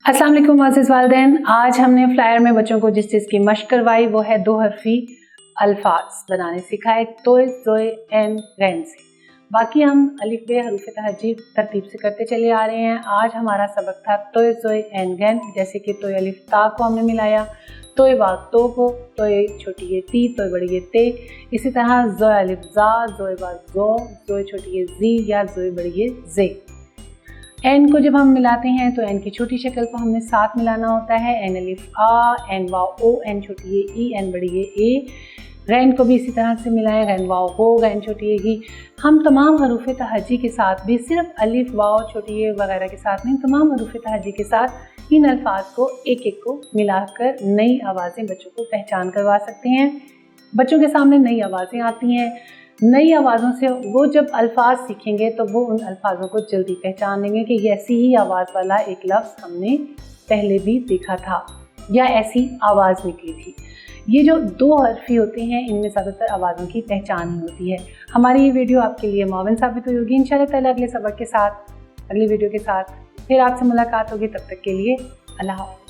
अस्सलाम वालेकुम अज़ीज़ वालिदैन। आज हमने फ्लायर में बच्चों को जिस चीज़ की मश्क करवाई वो है दो हरफी अल्फाज बनाने सिखाए तोय ज़ोय एन गैन से। बाकी हम अलिफ बे हरूफ तहजी तरतीब से करते चले आ रहे हैं। आज हमारा सबक था तोय ज़ोय एन गैन, जैसे कि तोय अलिफ ता को हमने मिलाया, तोय बा तो को, तोय छोटी ये ती, तोय बड़ी ये ते। इसी तरह ज़ोय अलिफ ज़ा, ज़ोय बा ज़ो, ज़ोय छोटी ये ज़ी या ज़ोय बड़ी ये ज़े। एन को जब हम मिलाते हैं तो एन की छोटी शक्ल को हमने साथ मिलाना होता है। एन अलिफ आ, एन वाव ओ, एन छोटी ये ई, एन बड़ी ये ए। गैन को भी इसी तरह से मिलाएं, गैन वाव हो, गैन छोटी ये ही। हम तमाम हरूफ तहजी के साथ भी, सिर्फ अलिफ वाव छोटी ये वगैरह के साथ नहीं, तमाम हरूफ तहजी के साथ इन अल्फाज को एक एक को मिलाकर नई आवाज़ें बच्चों को पहचान करवा सकते हैं। बच्चों के सामने नई आवाज़ें आती हैं, नई आवाज़ों से वो जब अल्फाज सीखेंगे तो वो उन अल्फाजों को जल्दी पहचान लेंगे कि ये ऐसी ही आवाज़ वाला एक लफ्ज़ हमने पहले भी देखा था या ऐसी आवाज़ निकली थी। ये जो दो हरफी होते हैं इनमें ज़्यादातर आवाज़ों की पहचान ही होती है। हमारी ये वीडियो आपके लिए मुआविन साबित हुई होगी। इंशाअल्लाह ताला अगले सबक के साथ, अगली वीडियो के साथ फिर आपसे मुलाकात होगी। तब तक के लिए अल्लाह हाफ़िज़।